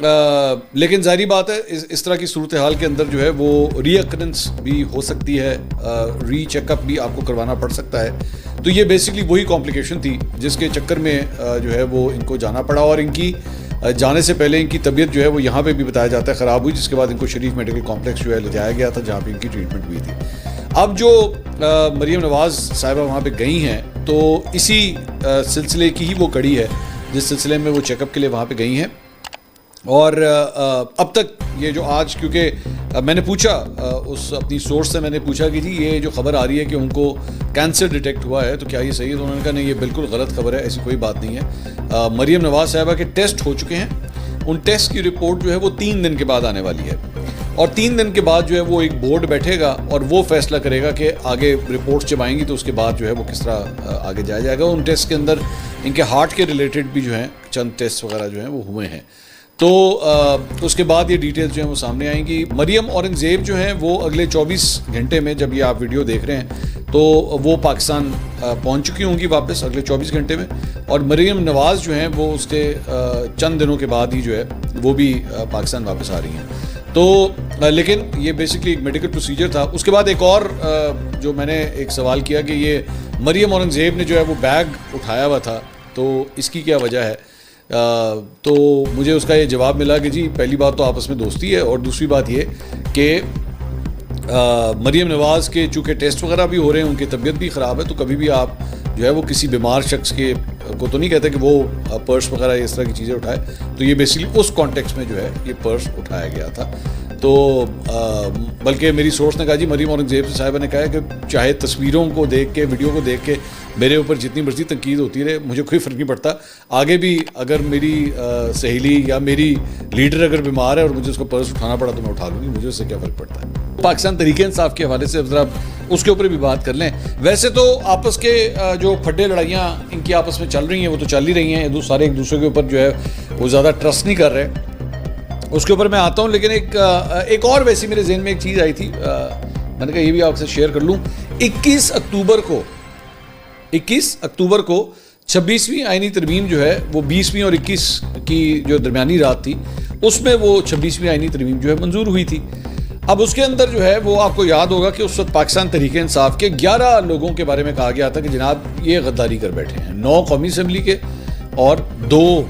لیکن ظاہری بات ہے اس طرح کی صورتحال کے اندر جو ہے وہ ری اکرنس بھی ہو سکتی ہے, ری چیک اپ بھی آپ کو کروانا پڑ سکتا ہے. تو یہ بیسکلی وہی کمپلیکیشن تھی جس کے چکر میں جو ہے وہ ان کو جانا پڑا, اور ان کی جانے سے پہلے ان کی طبیعت جو ہے وہ یہاں پہ بھی بتایا جاتا ہے خراب ہوئی, جس کے بعد ان کو شریف میڈیکل کمپلیکس جو ہے لے جایا گیا تھا جہاں پہ ان کی ٹریٹمنٹ ہوئی تھی. اب جو مریم نواز صاحبہ وہاں پہ گئی ہیں تو اسی سلسلے کی ہی وہ کڑی ہے جس سلسلے میں وہ چیک اپ کے لیے وہاں پہ گئی ہیں. اور اب تک یہ جو آج, کیونکہ میں نے پوچھا اس اپنی سورس سے, میں نے پوچھا کہ جی یہ جو خبر آ رہی ہے کہ ان کو کینسر ڈیٹیکٹ ہوا ہے تو کیا یہ صحیح ہے, تو انہوں نے کہا نہیں یہ بالکل غلط خبر ہے, ایسی کوئی بات نہیں ہے. مریم نواز صاحبہ کے ٹیسٹ ہو چکے ہیں, ان ٹیسٹ کی رپورٹ جو ہے وہ 3 دن کے بعد آنے والی ہے, اور 3 دن کے بعد جو ہے وہ ایک بورڈ بیٹھے گا اور وہ فیصلہ کرے گا کہ آگے رپورٹس جب آئیں گی تو اس کے بعد جو ہے وہ کس طرح آگے جایا جائے گا. ان ٹیسٹ کے اندر ان کے ہارٹ کے ریلیٹڈ بھی جو ہیں چند ٹیسٹ وغیرہ جو ہیں وہ ہوئے ہیں, تو اس کے بعد یہ ڈیٹیلز جو ہیں وہ سامنے آئیں گی. مریم اورنگزیب جو ہیں وہ اگلے 24 گھنٹے میں, جب یہ آپ ویڈیو دیکھ رہے ہیں تو وہ پاکستان پہنچ چکی ہوں گی واپس اگلے 24 گھنٹے میں, اور مریم نواز جو ہیں وہ اس کے چند دنوں کے بعد ہی جو ہے وہ بھی پاکستان واپس آ رہی ہیں. تو لیکن یہ بیسکلی ایک میڈیکل پروسیجر تھا. اس کے بعد ایک اور جو میں نے ایک سوال کیا کہ یہ مریم اورنگزیب نے جو ہے وہ بیگ اٹھایا ہوا تھا تو اس کی کیا وجہ ہے, تو مجھے اس کا یہ جواب ملا کہ جی پہلی بات تو آپس میں دوستی ہے, اور دوسری بات یہ کہ مریم نواز کے چونکہ ٹیسٹ وغیرہ بھی ہو رہے ہیں, ان کی طبیعت بھی خراب ہے, تو کبھی بھی آپ جو ہے وہ کسی بیمار شخص کے کو تو نہیں کہتے کہ وہ پرس وغیرہ اس طرح کی چیزیں اٹھائے, تو یہ بیسکلی اس کانٹیکس میں جو ہے یہ پرس اٹھایا گیا تھا. تو بلکہ میری سورس نے کہا جی مریم اورنگزیب صاحبہ نے کہا کہ چاہے تصویروں کو دیکھ کے, ویڈیو کو دیکھ کے میرے اوپر جتنی مرضی تنقید ہوتی رہے, مجھے کوئی فرق نہیں پڑتا, آگے بھی اگر میری سہیلی یا میری لیڈر اگر بیمار ہے اور مجھے اس کو پرس اٹھانا پڑا تو میں اٹھا لوں گی, مجھے اس سے کیا فرق پڑتا ہے. پاکستان تحریک انصاف کے حوالے سے ذرا اس کے اوپر بھی بات کر لیں. ویسے تو آپس کے جو پھڈے لڑائیاں ان کی آپس میں چل رہی ہیں وہ تو چل ہی رہی ہیں, سارے ایک دوسرے کے اوپر جو ہے وہ زیادہ ٹرسٹ نہیں کر رہے, اس کے اوپر میں آتا ہوں. لیکن ایک اور ویسی میرے ذہن میں ایک چیز آئی تھی, میں نے کہا یہ بھی آپ سے شیئر کر لوں. 21 اکتوبر کو 26ویں آئینی ترمیم جو ہے وہ 20ویں اور 21 کی جو درمیانی رات تھی اس میں وہ 26ویں آئینی ترمیم جو ہے منظور ہوئی تھی. اب اس کے اندر جو ہے وہ آپ کو یاد ہوگا کہ اس وقت پاکستان تحریک انصاف کے 11 لوگوں کے بارے میں کہا گیا تھا کہ جناب یہ غداری کر بیٹھے ہیں, 9 قومی اسمبلی کے اور 2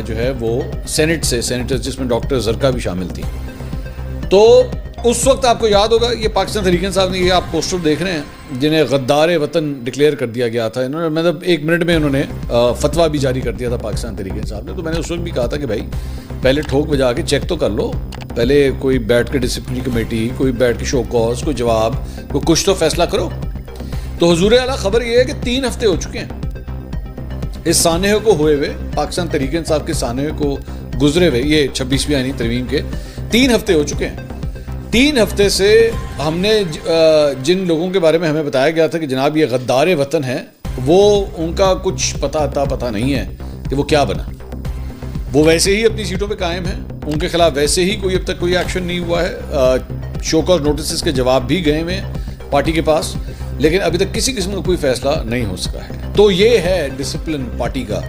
جو ہے وہ سینٹ سے, سینیٹر جس میں ڈاکٹر زرکا بھی شامل تھی. تو اس وقت آپ کو یاد ہوگا یہ پاکستان تحریک انصاف نے, یہ آپ پوسٹر دیکھ رہے ہیں جنہیں غدار وطن ڈکلیئر کر دیا گیا تھا, انہوں نے مطلب 1 منٹ میں انہوں نے فتویٰ بھی جاری کر دیا تھا پاکستان تحریک انصاف نے. تو میں نے اس وقت بھی کہا تھا کہ بھائی پہلے ٹھوک بجا کے چیک تو کر لو, پہلے کوئی بیٹھ کے ڈسپلنری کمیٹی, کوئی بیٹھ کے شو کاز, کوئی جواب, کوئی کچھ تو فیصلہ کرو. تو حضور اعلیٰ خبر یہ ہے کہ 3 ہفتے ہو چکے ہیں اس سانحے کو ہوئے ہوئے, پاکستان تحریک انصاف کے سانحے کو گزرے ہوئے, یہ 26ویں آئینی ترمیم کے 3 ہفتے ہو چکے ہیں. 3 ہفتے سے ہم نے جن لوگوں کے بارے میں ہمیں بتایا گیا تھا کہ جناب یہ غدار وطن ہیں, وہ ان کا کچھ پتہ نہیں ہے کہ وہ کیا بنا. وہ ویسے ہی اپنی سیٹوں پہ قائم ہیں, ان کے خلاف ویسے ہی کوئی اب تک کوئی ایکشن نہیں ہوا ہے. شو کاز نوٹسز کے جواب بھی گئے ہوئے ہیں پارٹی کے پاس, لیکن ابھی تک کسی قسم کا کوئی فیصلہ نہیں ہو سکا ہے. تو یہ ہے ڈسپلن پارٹی کا,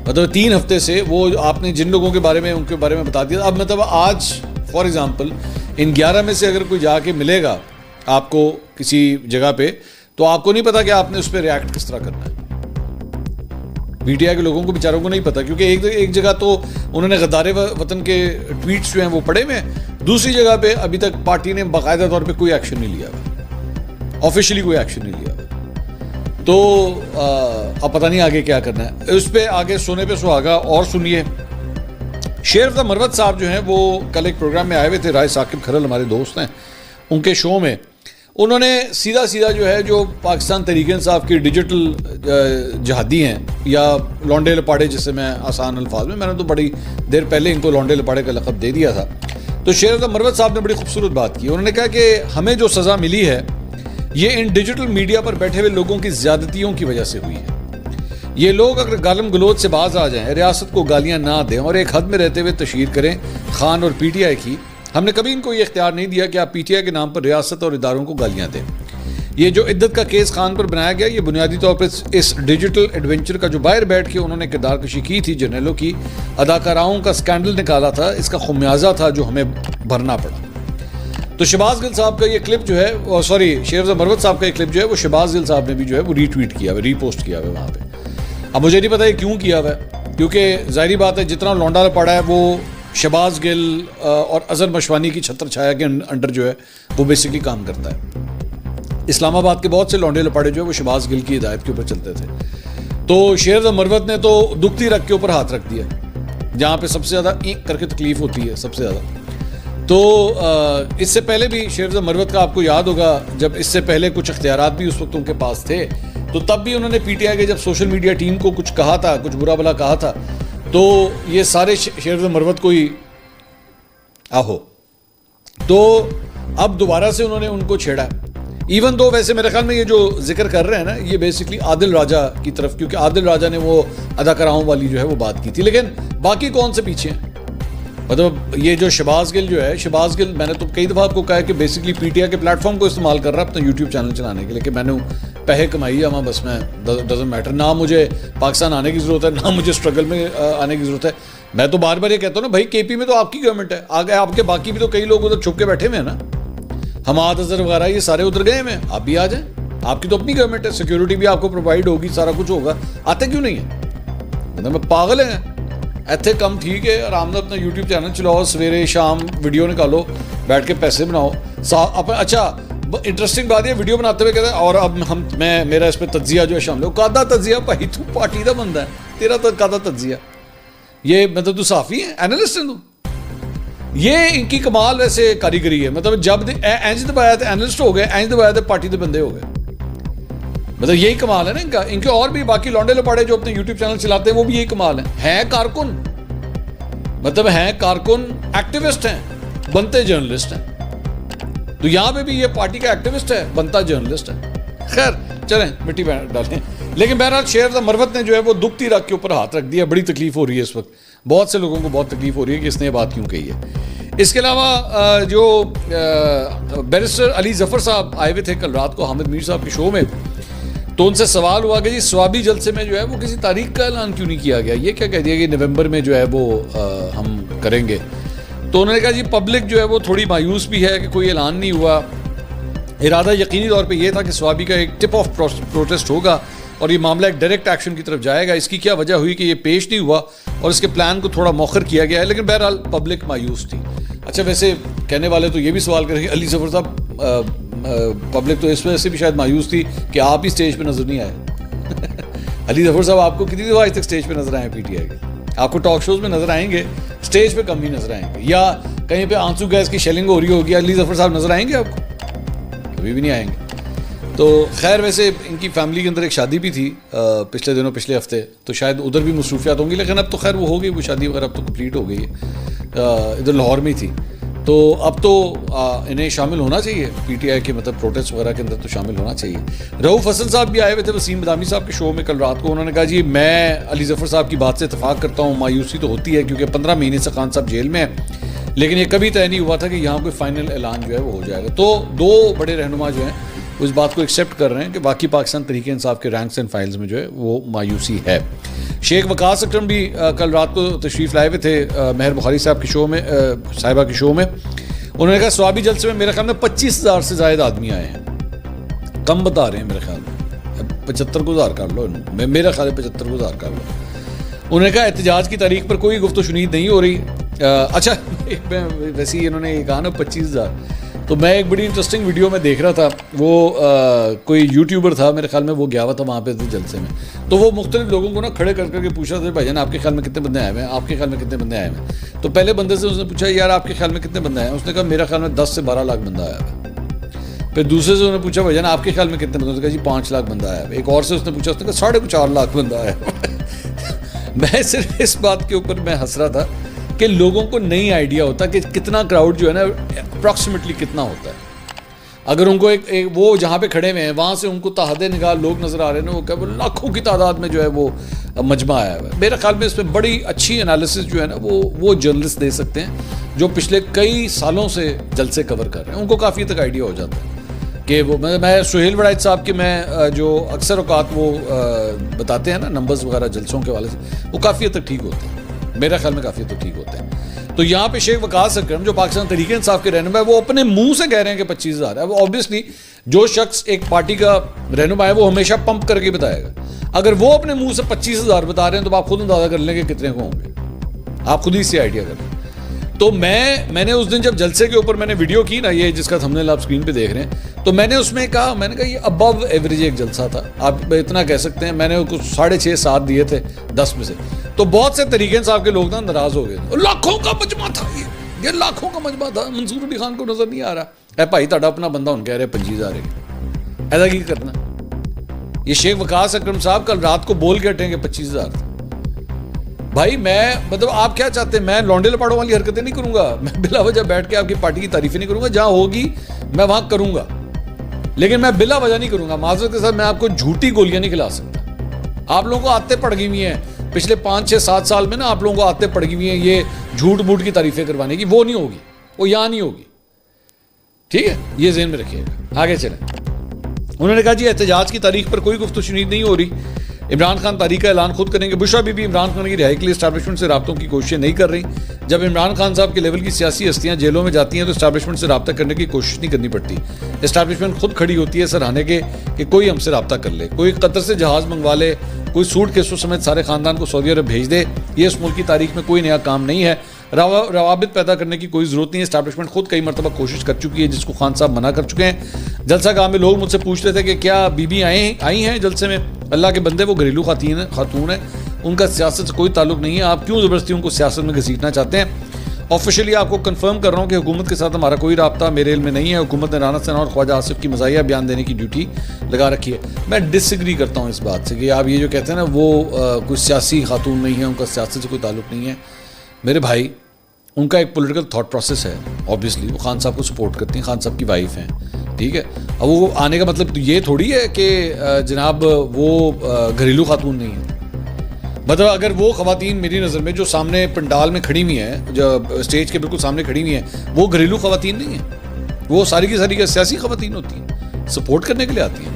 مطلب 3 ہفتے سے وہ آپ نے جن لوگوں کے بارے میں ان کے بارے میں بتا دیا. اب مطلب آج فار ایگزامپل ان 11 میں سے اگر کوئی جا کے ملے گا آپ کو کسی جگہ پہ, تو آپ کو نہیں پتا کہ آپ نے اس پہ ریاکٹ کس طرح کرنا ہے. پی ٹی آئی کے لوگوں کو بیچاروں کو نہیں پتا, کیونکہ ایک جگہ تو انہوں نے غدار وطن کے ٹویٹس جو ہیں وہ پڑھے ہوئے, دوسری جگہ پہ ابھی تک پارٹی نے باقاعدہ طور پہ کوئی ایکشن نہیں لیا, آفیشلی کوئی ایکشن نہیں لیا. تو اب پتہ نہیں آگے کیا کرنا ہے. اس پہ آگے سونے پہ سہاگا. اور سنیے, شیر افتخر مروت صاحب جو ہیں وہ کل ایک پروگرام میں آئے ہوئے تھے, رائے ثاقب کھرل ہمارے دوست ہیں, ان کے شو میں انہوں نے سیدھا جو ہے جو پاکستان تحریک انصاف کی ڈیجیٹل جہادی ہیں یا لونڈے لپاڑے, جسے میں آسان الفاظ میں نے تو بڑی دیر پہلے ان کو لونڈے لپاڑے کا لقب دے دیا تھا. تو شیر افتخر مروت صاحب نے بڑی خوبصورت بات کی. انہوں نے کہا کہ ہمیں جو سزا ملی ہے یہ ان ڈیجیٹل میڈیا پر بیٹھے ہوئے لوگوں کی زیادتیوں کی وجہ سے ہوئی ہے. یہ لوگ اگر گالم گلوچ سے باز آ جائیں, ریاست کو گالیاں نہ دیں اور ایک حد میں رہتے ہوئے تشہیر کریں خان اور پی ٹی آئی کی, ہم نے کبھی ان کو یہ اختیار نہیں دیا کہ آپ پی ٹی آئی کے نام پر ریاست اور اداروں کو گالیاں دیں. یہ جو عدت کا کیس خان پر بنایا گیا یہ بنیادی طور پر اس ڈیجیٹل ایڈونچر کا جو باہر بیٹھ کے انہوں نے کردار کشی کی تھی جرنیلوں کی اداکاراؤں کا سکینڈل نکالا تھا، اس کا خمیازہ تھا جو ہمیں بھرنا پڑا۔ تو شہباز گل صاحب کا یہ کلپ جو ہے شیرز مروت صاحب کا یہ کلپ جو ہے وہ شہباز گل صاحب نے بھی جو ہے وہ ری ٹویٹ کیا ہوا، ری پوسٹ کیا ہوا وہاں پہ۔ اب مجھے نہیں پتا یہ کیوں کیا ہوا ہے، کیونکہ ظاہری بات ہے جتنا لونڈا پڑا ہے وہ شہباز گل اور اظہر مشوانی کی چھتر چھایا کے انڈر جو ہے وہ بیسکلی کام کرتا ہے۔ اسلام آباد کے بہت سے لونڈے لپاڑے جو ہے وہ شہباز گل کی ہدایت کے اوپر چلتے تھے، تو شیرز مروت نے تو دکھتی رکھ کے اوپر ہاتھ رکھ دیا جہاں پہ سب سے زیادہ اینک کر کے تکلیف ہوتی ہے سب سے زیادہ۔ تو اس سے پہلے بھی شیرز مروت کا آپ کو یاد ہوگا جب اس سے پہلے کچھ اختیارات بھی اس وقت ان کے پاس تھے تو تب بھی انہوں نے پی ٹی آئی کے جب سوشل میڈیا ٹیم کو کچھ کہا تھا، کچھ برا بلا کہا تھا، تو یہ سارے شیرز مروت کو ہی آہو، تو اب دوبارہ سے انہوں نے ان کو چھیڑا ہے۔ ایون دو ویسے میرے خیال میں یہ جو ذکر کر رہے ہیں نا یہ بیسکلی عادل راجہ کی طرف، کیونکہ عادل راجہ نے وہ اداکاراؤں والی جو ہے وہ بات کی تھی، لیکن باقی کون سے پیچھے ہیں؟ مطلب یہ جو شہباز گل جو ہے، شہباز گل میں نے تو کئی دفعہ آپ کو کہا ہے کہ بیسکلی پی ٹی آئی کے پلیٹ فارم کو استعمال کر رہا ہے اپنا یوٹیوب چینل چلانے کے لیے کہ میں نے پیسے کمائی ہے وہاں، بس میں ڈزنٹ میٹر، نہ مجھے پاکستان آنے کی ضرورت ہے نہ مجھے اسٹرگل میں آنے کی ضرورت ہے۔ میں تو بار بار یہ کہتا ہوں نا بھائی کے پی میں تو آپ کی گورنمنٹ ہے، آگے آپ کے باقی بھی تو کئی لوگ ادھر چھپ کے بیٹھے ہوئے ہیں نا، حماد اظہر وغیرہ یہ سارے ادھر گئے ہیں، آپ بھی آ جائیں، آپ کی تو اپنی گورنمنٹ ہے، سیکیورٹی بھی آپ کو پرووائڈ ہوگی، سارا کچھ ہوگا، آتے کیوں نہیں ہیں؟ مطلب میں پاگل ہیں ایتھے کم ٹھیک ہے، آرام سے اپنا یوٹیوب چینل چلاؤ، سویرے شام ویڈیو نکالو، بیٹھ کے پیسے بناؤ۔ اچھا انٹرسٹنگ بات یہ ویڈیو بناتے ہوئے کہتے ہیں اور اب میرا اس پہ تجزیہ جو ہے شامل ہو، قادہ تجزیہ بھائی تو پارٹی کا بندہ ہے، تیرا تو قادہ تجزیہ، یہ مطلب تو صحافی ہے، اینالسٹ ہے تو، یہ ان کی کمال ویسے کاریگری ہے، مطلب جب اینج دبایا تو اینالسٹ ہو گئے، اینج دبایا تو پارٹی کے بندے ہو گئے، مطلب یہی کمال ہے نا ان کا۔ ان کے اور بھی باقی لونڈے لپاڑے جو اپنے یوٹیوب چینل چلاتے ہیں وہ بھی یہی کمال ہیں کارکن، مطلب ہیں کارکن، ایکٹیوسٹ ہیں، بنتے جرنلسٹ ہیں، تو یہاں پہ بھی یہ پارٹی کا ایکٹیوسٹ ہے، بنتا جرنلسٹ ہے۔ خیر چلیں مٹی ڈالیں، لیکن بہرحال شیرز مروت نے جو ہے وہ دکھتی رکھ کے اوپر ہاتھ رکھ دیا، بڑی تکلیف ہو رہی ہے اس وقت، بہت سے لوگوں کو بہت تکلیف ہو رہی ہے کہ اس نے یہ بات کیوں کہی ہے۔ اس کے علاوہ جو بیرسٹر علی ظفر صاحب آئے ہوئے تھے کل رات کو حامد میر صاحب کے شو میں، تو ان سے سوال ہوا کہ جی سوابی جلسے میں جو ہے وہ کسی تاریخ کا اعلان کیوں نہیں کیا گیا، یہ کیا کہہ دیا کہ نومبر میں جو ہے وہ ہم کریں گے، تو انہوں نے کہا جی پبلک جو ہے وہ تھوڑی مایوس بھی ہے کہ کوئی اعلان نہیں ہوا، ارادہ یقینی طور پہ یہ تھا کہ سوابی کا ایک ٹپ آف پروٹیسٹ ہوگا اور یہ معاملہ ایک ڈائریکٹ ایکشن کی طرف جائے گا، اس کی کیا وجہ ہوئی کہ یہ پیش نہیں ہوا اور اس کے پلان کو تھوڑا مؤخر کیا گیا ہے، لیکن بہرحال پبلک مایوس تھی۔ اچھا ویسے کہنے والے تو یہ بھی سوال کریں کہ علی ظفر صاحب پبلک تو اس وجہ سے بھی شاید مایوس تھی کہ آپ ہی اسٹیج پہ نظر نہیں آئے۔ علی ظفر صاحب آپ کو کتنی دفعہ آج تک اسٹیج پہ نظر آئے پی ٹی آئی کے؟ آپ کو ٹاک شوز میں نظر آئیں گے، اسٹیج پہ کم ہی نظر آئیں گے، یا کہیں پہ آنسو گیس کی شیلنگ ہو رہی ہوگی، علی ظفر صاحب نظر آئیں گے آپ کو؟ کبھی بھی نہیں آئیں گے۔ تو خیر ویسے ان کی فیملی کے اندر ایک شادی بھی تھی پچھلے دنوں، پچھلے ہفتے، تو شاید ادھر بھی مصروفیات ہوں گی، لیکن اب تو خیر وہ ہو گئی، وہ شادی وغیرہ اب تو کمپلیٹ ہو گئی ہے، ادھر لاہور میں تھی، تو اب تو انہیں شامل ہونا چاہیے پی ٹی آئی کے مطلب پروٹیسٹ وغیرہ کے اندر تو شامل ہونا چاہیے۔ رؤوف حسن صاحب بھی آئے ہوئے تھے وسیم بدامی صاحب کے شو میں کل رات کو، انہوں نے کہا جی میں علی ظفر صاحب کی بات سے اتفاق کرتا ہوں، مایوسی تو ہوتی ہے کیونکہ 15 مہینے سے خان صاحب جیل میں ہیں، لیکن یہ کبھی طے نہیں ہوا تھا کہ یہاں کوئی فائنل اعلان جو ہے وہ ہو جائے گا۔ تو دو بڑے رہنما جو ہیں اس بات کو ایکسیپٹ کر رہے ہیں کہ باقی پاکستان تحریک انصاف کے رینکس اینڈ فائلز میں جو ہے وہ مایوسی ہے۔ شیخ وقاص اکرم بھی کل رات کو تشریف لائے ہوئے تھے مہر بخاری صاحب کے شو میں، صاحبہ کے شو میں، انہوں نے کہا سوابی جلسے میں میرے خیال میں 25,000 سے زائد آدمی آئے ہیں، کم بتا رہے ہیں میرے خیال میں، 75,000 کر لو، میرا خیال ہے 75,000 کر لو۔ انہوں نے کہا احتجاج کی تاریخ پر کوئی گفت و شنید نہیں ہو رہی۔ اچھا ویسے ہی انہوں نے یہ کہا نا 25,000، تو میں ایک بڑی انٹرسٹنگ ویڈیو میں دیکھ رہا تھا، وہ کوئی یوٹیوبر تھا میرے خیال میں، وہ گیا ہوا تھا وہاں پہ جلسے میں، تو وہ مختلف لوگوں کو نا کھڑے کر کے پوچھ رہا تھا بھائی جان آپ کے خیال میں کتنے بندے آئے ہوئے ہیں، آپ کے خیال میں کتنے بندے آئے ہوئے ہیں، تو پہلے بندے سے اس نے پوچھا یار آپ کے خیال میں کتنے بندے آئے ہیں، اس نے کہا میرا خیال میں 10 سے 12 لاکھ بندہ آیا ہے۔ پھر دوسرے سے انہوں نے پوچھا بھائی جان آپ کے خیال میں کتنے بندے، اس نے کہا جی 5 لاکھ بندہ آیا ہے۔ ایک اور سے اس نے پوچھا، اس نے کہا 4.5 لاکھ بندہ آیا ہے۔ میں صرف اس بات کے اوپر میں ہنس رہا تھا کہ لوگوں کو نہیں آئیڈیا ہوتا کہ کتنا کراؤڈ جو ہے نا اپروکسیمیٹلی کتنا ہوتا ہے۔ اگر ان کو ایک وہ جہاں پہ کھڑے ہوئے ہیں وہاں سے ان کو تحت نگاہ لوگ نظر آ رہے ہیں نا، وہ کہ وہ لاکھوں کی تعداد میں جو ہے وہ مجمع آیا ہوا ہے۔ میرے خیال میں اس میں بڑی اچھی انالیسس جو ہے نا وہ جرنلسٹ دے سکتے ہیں جو پچھلے کئی سالوں سے جلسے کور کر رہے ہیں، ان کو کافی تک آئیڈیا ہو جاتا ہے۔ کہ وہ میں سہیل وڑائچ صاحب کے میں جو اکثر اوقات وہ بتاتے ہیں نا نمبرز وغیرہ جلسوں کے حوالے سے، وہ کافی حد تک ٹھیک ہوتے ہیں، میرا خیال میں کافی حد تک ٹھیک ہوتے ہیں. تو یہاں پہ شیخ وقاص اکرم جو پاکستان تحریک انصاف کے رہنما ہے، وہ اپنے منہ سے کہہ رہے ہیں کہ 25,000 ہے. اب آبویسلی جو شخص ایک پارٹی کا رہنما ہے وہ ہمیشہ پمپ کر کے بتائے گا. اگر وہ اپنے منہ سے 25,000 بتا رہے ہیں تو آپ خود اندازہ کر لیں کہ کتنے کو ہوں گے، آپ خود ہی سے آئیڈیا کریں. تو میں نے اس دن جب جلسے کے اوپر میں نے ویڈیو کی نا، یہ جس کا تھمبنیل آپ اسکرین پہ دیکھ رہے ہیں، تو میں نے اس میں کہا یہ ابو ایوریج ایک جلسہ تھا، آپ اتنا کہہ سکتے ہیں. میں نے کچھ 6.5-7 دیے تھے 10 میں سے. تو بہت سے تحریک انصاف کے لوگ نا ناراض ہو گئے، لاکھوں کا مجمع تھا، یہ لاکھوں کا مجمع تھا، منصور علی خان کو نظر نہیں آ رہا. اے بھائی تہاڈا اپنا بندہ ہن کہہ رہے 25,000 ہے، ایسا کی کرنا. یہ شیخ وقاص اکرم صاحب کل رات کو بول کے ہٹیں گے 25,000 تھا. بھائی میں مطلب آپ کیا چاہتے ہیں؟ میں لونڈے لپاڑوں والی حرکتیں نہیں کروں گا، میں بلا وجہ بیٹھ کے آپ کی پارٹی کی تعریفیں نہیں کروں گا. جہاں ہوگی میں وہاں کروں گا، لیکن میں بلا وجہ نہیں کروں گا. معذرت کے ساتھ میں آپ کو جھوٹی گولیاں نہیں کھلا سکتا. آپ لوگوں کو عادتیں پڑ گئی ہوئی ہیں پچھلے 5-6-7 سال میں نا، آپ لوگوں کو عادتیں پڑ گئی ہوئی ہیں یہ جھوٹ موٹ کی تعریفیں کروانے کی. وہ نہیں ہوگی، وہ یہاں نہیں ہوگی. ٹھیک ہے، یہ ذہن میں رکھیے گا. آگے چلیں. انہوں نے کہا جی احتجاج کی تاریخ پر کوئی گفتگو شنید نہیں ہو رہی. عمران خان تاریخ کا اعلان خود کریں گے. بشرا بی بی عمران خان کی رہائی کے لیے اسٹیبلشمنٹ سے رابطوں کی کوششیں نہیں کر رہی. جب عمران خان صاحب کے لیول کی سیاسی ہستیاں جیلوں میں جاتی ہیں تو اسٹیبلشمنٹ سے رابطہ کرنے کی کوشش نہیں کرنی پڑتی. اسٹیبلشمنٹ خود کھڑی ہوتی ہے سراہنے کے کہ کوئی ہم سے رابطہ کر لے، کوئی قطر سے جہاز منگوا لے، کوئی سوٹ کیسوں سمیت سارے خاندان کو سعودی عرب بھیج دے. یہ اس ملک کی تاریخ میں کوئی نیا کام نہیں ہے. روابط پیدا کرنے کی کوئی ضرورت نہیں ہے. اسٹیبلشمنٹ خود کئی مرتبہ کوشش کر چکی ہے جس کو خان صاحب منع کر چکے ہیں. جلسہ گاہ میں لوگ مجھ سے پوچھ رہے تھے کہ کیا بی بی آئی ہیں جلسے میں. اللہ کے بندے، وہ گھریلو خاتون ہیں، ان کا سیاست سے کوئی تعلق نہیں ہے. آپ کیوں زبردستی ان کو سیاست میں گھسیٹنا چاہتے ہیں؟ آفیشلی آپ کو کنفرم کر رہا ہوں کہ حکومت کے ساتھ ہمارا کوئی رابطہ میرے علم میں نہیں ہے. حکومت نے رانا ثنا اور خواجہ آصف کی مزاحیہ بیان دینے کی ڈیوٹی لگا رکھی ہے. میں ڈس ایگری کرتا ہوں اس بات سے کہ آپ یہ جو کہتے ہیں نا وہ کوئی سیاسی خاتون نہیں ہے، ان کا سیاست سے کوئی تعلق نہیں ہے. میرے بھائی، ان کا ایک پولیٹیکل تھاٹ پروسیس ہے. آبویسلی وہ خان صاحب کو سپورٹ کرتی ہیں، خان صاحب کی وائف ہیں. ٹھیک ہے، اب وہ آنے کا مطلب یہ تھوڑی ہے کہ جناب وہ گھریلو خاتون نہیں ہے. مطلب اگر وہ خواتین میری نظر میں جو سامنے پنڈال میں کھڑی ہوئی ہیں، جو اسٹیج کے بالکل سامنے کھڑی ہوئی ہیں، وہ گھریلو خواتین نہیں ہیں. وہ ساری کی ساری سیاسی خواتین ہوتی ہیں، سپورٹ کرنے کے لیے آتی ہیں.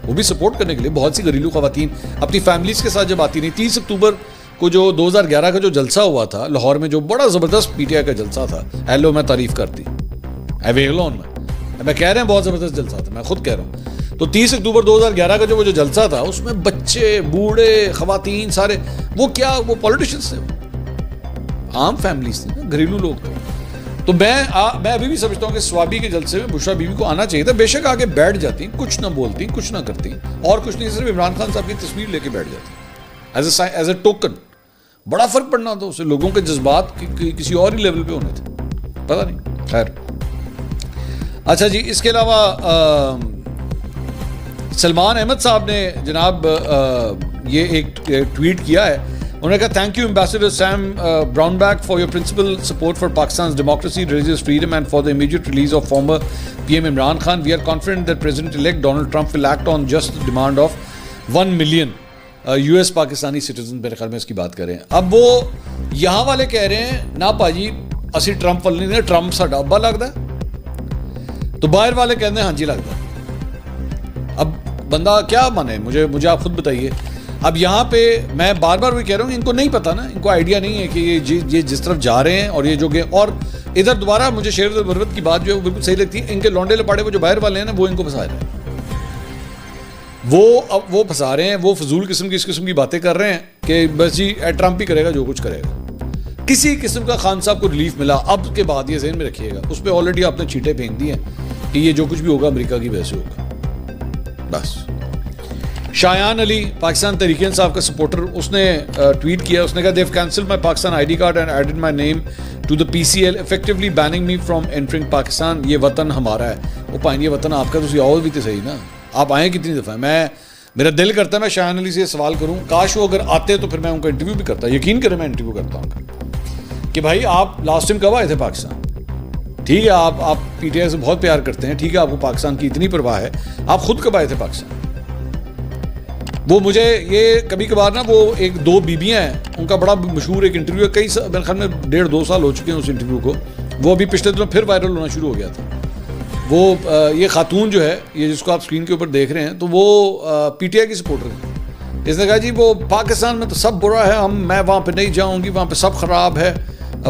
وہ بھی سپورٹ کرنے کے لیے. بہت سی گھریلو خواتین اپنی فیملیز کے ساتھ جب آتی نہیں. 30 اکتوبر کو جو 2011 کا جو جلسہ ہوا تھا لاہور میں، جو بڑا زبردست پی ٹی آئی کا جلسہ تھا، ایلو میں تعریف کرتی میں کہہ رہے ہیں بہت زبردست جلسہ تھا، میں خود کہہ رہا ہوں. تو 30 اکتوبر 2011 کا جو جلسہ تھا، اس میں بچے، بوڑھے، خواتین سارے، وہ پولیٹیشنز تھے، عام فیملیز تھیں، گھریلو لوگ تھے. تو میں ابھی بھی سمجھتا ہوں کہ سوابی کے جلسے میں بشرا بیوی کو آنا چاہیے تھا. بے شک آگے بیٹھ جاتی، کچھ نہ بولتی، کچھ نہ کرتی، اور کچھ نہیں، صرف عمران خان صاحب کی تصویر لے کے بیٹھ جاتی ایز اے ٹوکن. بڑا فرق پڑنا تھا اسے. لوگوں کے جذبات کسی اور ہی لیول پہ ہونے تھے، پتہ نہیں. خیر، اچھا جی، اس کے علاوہ سلمان احمد صاحب نے جناب یہ ایک ٹویٹ کیا ہے. انہوں نے کہا thank you ambassador Sam Brownback for your principal support for پاکستان's democracy, religious freedom and for the immediate release of former PM Imran Khan. We are confident that President-elect Donald Trump will act on just demand of 1 million US Pakistani citizen. میرے خیال میں اس کی بات کریں. اب وہ یہاں والے کہہ رہے ہیں نا پاجی اسی ٹرمپ والے نہیں، ٹرمپ ساڈا ابا لگتا ہے. تو باہر والے کہتے ہیں ہاں جی لگتا ہے. اب بندہ کیا مانے؟ مجھے آپ خود بتائیے. اب یہاں پہ میں بار بار بھی کہہ رہا ہوں، ان کو نہیں پتا نا، ان کو آئیڈیا نہیں ہے کہ یہ جس طرف جا رہے ہیں اور یہ جو کہ، اور ادھر دوبارہ مجھے شیر مروت کی بات جو ہے وہ بالکل صحیح لگتی ہے. ان کے لونڈے لپاڑے وہ جو باہر والے ہیں نا، وہ ان کو پھنسا رہے ہیں. وہ پھنسا رہے ہیں، وہ فضول قسم کی اس قسم کی باتیں کر رہے ہیں کہ بس جی ٹرمپ ہی کرے گا جو کچھ کرے گا. کسی قسم کا خان صاحب کو ریلیف ملا اب کے بعد، یہ ذہن میں رکھیے گا. اس پہ آلریڈی آپ نے چیٹیں پھینک دی ہیں کہ یہ جو کچھ بھی ہوگا امریکہ کی وجہ سے ہوگا. بس. شایان علی پاکستان تحریک انصاف کا سپورٹر، اس نے ٹویٹ کیا. اس نے کہا they cancel my Pakistan I D card and added my name to the PCL effectively banning me from entering Pakistan. یہ وطن ہمارا ہے. وہ پائیں یہ وطن آپ کا، تو آؤ بھی تو صحیح نا. آپ آئیں کتنی دفعہ؟ میرا دل کرتا ہے میں شایان علی سے یہ سوال کروں، کاش وہ اگر آتے تو پھر میں ان کا انٹرویو بھی کرتا. یقین کریں میں انٹرویو کرتا ہوں کہ بھائی آپ لاسٹ ٹائم کب آئے تھے پاکستان؟ ٹھیک ہے، آپ PTI سے بہت پیار کرتے ہیں، ٹھیک ہے، آپ کو پاکستان کی اتنی پرواہ ہے، آپ خود کب آئے تھے پاکستان؟ وہ مجھے یہ کبھی کبھار نا، وہ ایک 2 بیبیاں ہیں، ان کا بڑا مشہور ایک انٹرویو ہے، میرے خیال میں 1.5-2 سال ہو چکے ہیں اس انٹرویو کو. وہ ابھی پچھلے دنوں پھر وائرل ہونا شروع ہو گیا تھا. وہ یہ خاتون جو ہے, یہ جس کو آپ اسکرین کے اوپر دیکھ رہے ہیں, تو وہ پی ٹی آئی کی سپورٹر ہے. اس نے کہا جی وہ پاکستان میں تو سب برا ہے, میں وہاں پہ نہیں جاؤں گی, وہاں پہ سب خراب ہے,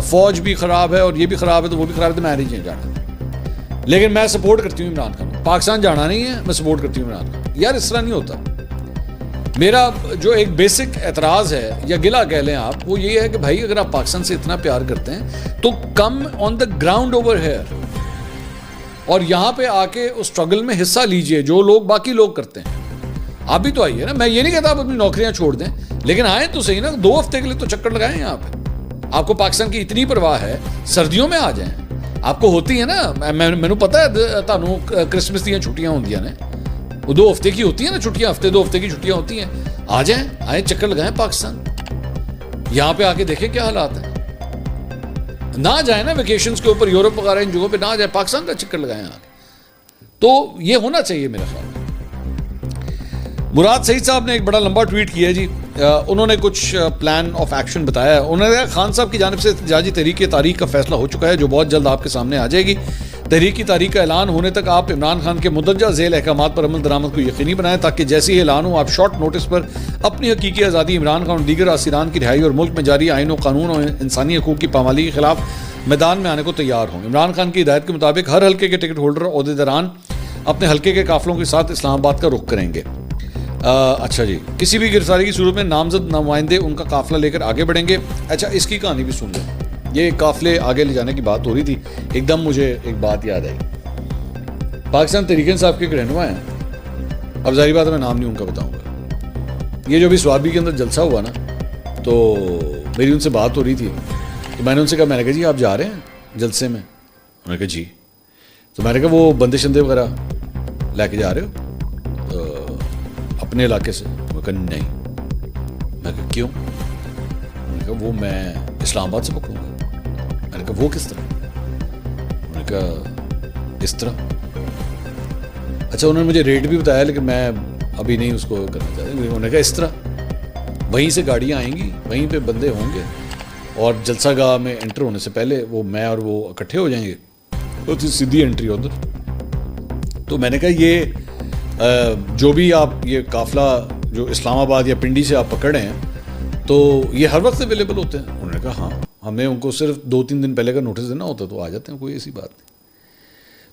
فوج بھی خراب ہے اور یہ بھی خراب ہے تو وہ بھی خراب ہے, تو میں نہیں جانا. لیکن میں سپورٹ کرتی ہوں عمران خان. پاکستان جانا نہیں ہے, میں سپورٹ کرتی ہوں عمران خان. یار اس طرح نہیں ہوتا. میرا جو ایک بیسک اعتراض ہے یا گلہ کہہ لیں آپ, وہ یہ ہے کہ بھائی اگر آپ پاکستان سے اتنا پیار کرتے ہیں تو کم آن دا گراؤنڈ اوور ہیئر, اور یہاں پہ آ کے اس اسٹرگل میں حصہ لیجئے جو لوگ باقی لوگ کرتے ہیں. آپ بھی تو آئیے نا, میں یہ نہیں کہتا آپ اپنی نوکریاں چھوڑ دیں, لیکن آئیں تو صحیح نا, 2 ہفتے کے لیے تو چکر لگائیں یہاں پہ. آپ کو پاکستان کی اتنی پرواہ ہے, سردیوں میں آ جائیں. آپ کو ہوتی ہے نا, مینوں پتا ہے تانوں کرسمس دیا چھٹیاں ہوندیاں نے, وہ 2 ہفتے کی ہوتی ہیں نا چھٹیاں, ہفتے 2 ہفتے کی چھٹیاں ہوتی ہیں. آ جائیں, آئیں چکر لگائیں پاکستان, یہاں پہ آ کے دیکھیں کیا حالات ہیں. نہ جائیں نا ویکیشنز کے اوپر یورپ وغیرہ ان جگہوں پہ, نہ جائیں, پاکستان کا چکر لگائیں آ کے. تو یہ ہونا چاہیے میرا خیال. مراد سعید صاحب نے ایک بڑا لمبا ٹویٹ کیا ہے جی. انہوں نے کچھ پلان آف ایکشن بتایا ہے. انہوں نے کہا خان صاحب کی جانب سے احتجاجی تحریک کی تاریخ کا فیصلہ ہو چکا ہے جو بہت جلد آپ کے سامنے آ جائے گی. تحریک کی تاریخ کا اعلان ہونے تک آپ عمران خان کے مندرجہ ذیل احکامات پر عمل درآمد کو یقینی بنائیں تاکہ جیسے ہی اعلان ہو آپ شارٹ نوٹس پر اپنی حقیقی آزادی, عمران خان اور دیگر اسیران کی رہائی اور ملک میں جاری آئین و قانون اور انسانی حقوق کی پامالی کے خلاف میدان میں آنے کو تیار ہوں. عمران خان کی ہدایت کے مطابق ہر حلقے کے ٹکٹ ہولڈر عہدیداران اپنے حلقے کے قافلوں کے ساتھ اسلام آباد کا رخ کریں گے. اچھا جی, کسی بھی گرفتاری کی صورت میں نامزد نمائندے ان کا قافلہ لے کر آگے بڑھیں گے. اچھا اس کی کہانی بھی سن لیں. یہ قافلے آگے لے جانے کی بات ہو رہی تھی, ایک دم مجھے ایک بات یاد آئی. پاکستان تحریک انصاف کے ایک رہنما ہیں, اب ظاہری بات ہے میں نام نہیں ان کا بتاؤں گا. یہ جو ابھی سوابی کے اندر جلسہ ہوا نا, تو میری ان سے بات ہو رہی تھی, تو میں نے ان سے کہا, میں نے کہا جی آپ جا رہے ہیں جلسے میں؟ انہوں نے کہا جی. تو میں نے کہا وہ بندے شندے وغیرہ لے کے جا رہے ہو اپنے علاقے سے؟ میں کہا نہیں. میں کہا کیوں؟ میں نے کہا وہ میں اسلام آباد سے پکڑوں گا. میں نے کہا وہ کس طرح؟ میں نے کہا اس طرح. اچھا انہوں نے مجھے ریٹ بھی بتایا لیکن میں ابھی نہیں اس کو کرنا چاہتا. انہوں نے کہا اس طرح, وہیں سے گاڑیاں آئیں گی, وہیں پہ بندے ہوں گے, اور جلسہ گاہ میں انٹر ہونے سے پہلے وہ میں اور وہ اکٹھے ہو جائیں گے, تو سیدھی انٹری ادھر. تو میں نے کہا یہ جو بھی آپ یہ قافلہ جو اسلام آباد یا پنڈی سے آپ پکڑے ہیں تو یہ ہر وقت اویلیبل ہوتے ہیں؟ انہوں نے کہا ہاں, ہمیں ان کو صرف 2-3 دن پہلے کا نوٹس دینا ہوتا ہے تو آ جاتے ہیں, کوئی ایسی بات نہیں.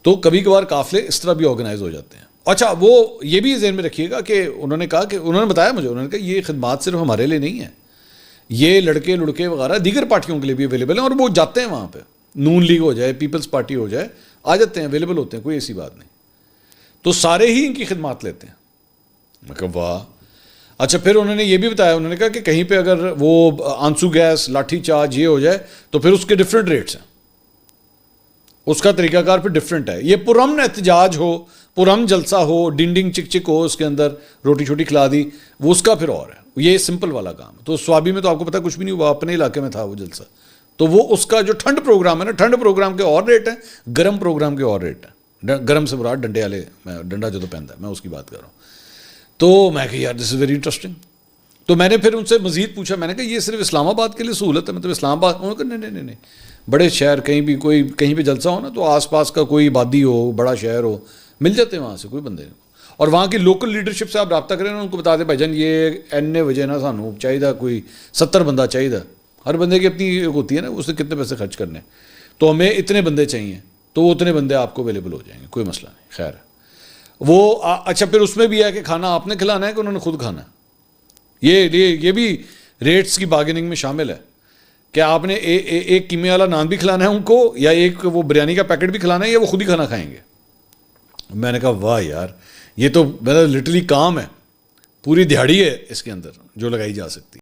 تو کبھی کبھار قافلے اس طرح بھی آرگنائز ہو جاتے ہیں. اچھا وہ یہ بھی ذہن میں رکھیے گا کہ انہوں نے کہا کہ انہوں نے بتایا مجھے, انہوں نے کہا یہ خدمات صرف ہمارے لیے نہیں ہیں, یہ لڑکے وغیرہ دیگر پارٹیوں کے لیے بھی اویلیبل ہیں, اور وہ جاتے ہیں وہاں پہ. نون لیگ ہو جائے, پیپلز پارٹی ہو جائے, آ جاتے ہیں, اویلیبل ہوتے ہیں, کوئی ایسی بات نہیں. تو سارے ہی ان کی خدمات لیتے ہیں. میں کہا واہ. اچھا پھر انہوں نے یہ بھی بتایا, انہوں نے کہا کہ کہیں پہ اگر وہ آنسو گیس, لاٹھی چارج یہ ہو جائے تو پھر اس کے ڈفرینٹ ریٹس ہیں, اس کا طریقہ کار پھر ڈفرینٹ ہے. یہ پرامن احتجاج ہو, پرامن جلسہ ہو, ڈنگ چک چک ہو, اس کے اندر روٹی چھوٹی کھلا دی, وہ اس کا پھر اور ہے. یہ سمپل والا کام ہے. تو سوابی میں تو آپ کو پتا کچھ بھی نہیں ہوا, اپنے علاقے میں تھا وہ جلسہ. تو وہ اس کا جو ٹھنڈ پروگرام ہے نا, ٹھنڈ پروگرام کے اور ریٹ ہیں, گرم پروگرام کے اور ریٹ ہیں. گرم سے مراد ڈنڈے والے, میں ڈنڈا جو تو پہنتا ہے میں اس کی بات کر رہا ہوں. تو میں کہا یار دس از ویری انٹرسٹنگ. تو میں نے پھر ان سے مزید پوچھا, میں نے کہا یہ صرف اسلام آباد کے لیے سہولت ہے, مطلب اسلام آباد؟ انہوں نے کہا نہیں, بڑے شہر کہیں بھی کوئی کہیں پہ جلسہ ہو نا تو آس پاس کا کوئی آبادی ہو, بڑا شہر ہو, مل جاتے ہیں وہاں سے کوئی بندے. اور وہاں کی لوکل لیڈرشپ سے آپ رابطہ کریں نا, ان کو بتا دیں بھائی جان یہ این وجہ نا سانوں چاہیے کوئی 70 بندہ چاہیے. ہر بندے کی اپنی ایک ہوتی ہے نا, اس سے کتنے پیسے خرچ کرنے, تو ہمیں اتنے بندے چاہیے, تو وہ اتنے بندے آپ کو اویلیبل ہو جائیں گے, کوئی مسئلہ نہیں. خیر وہ اچھا پھر اس میں بھی ہے کہ کھانا آپ نے کھلانا ہے کہ انہوں نے خود کھانا ہے. یہ بھی ریٹس کی بارگیننگ میں شامل ہے کہ آپ نے ایک قیمے والا نان بھی کھلانا ہے ان کو, یا ایک وہ بریانی کا پیکٹ بھی کھلانا ہے, یا وہ خود ہی کھانا کھائیں گے. میں نے کہا واہ یار, یہ تو میرا لٹرلی کام ہے, پوری دیہڑی ہے اس کے اندر جو لگائی جا سکتی.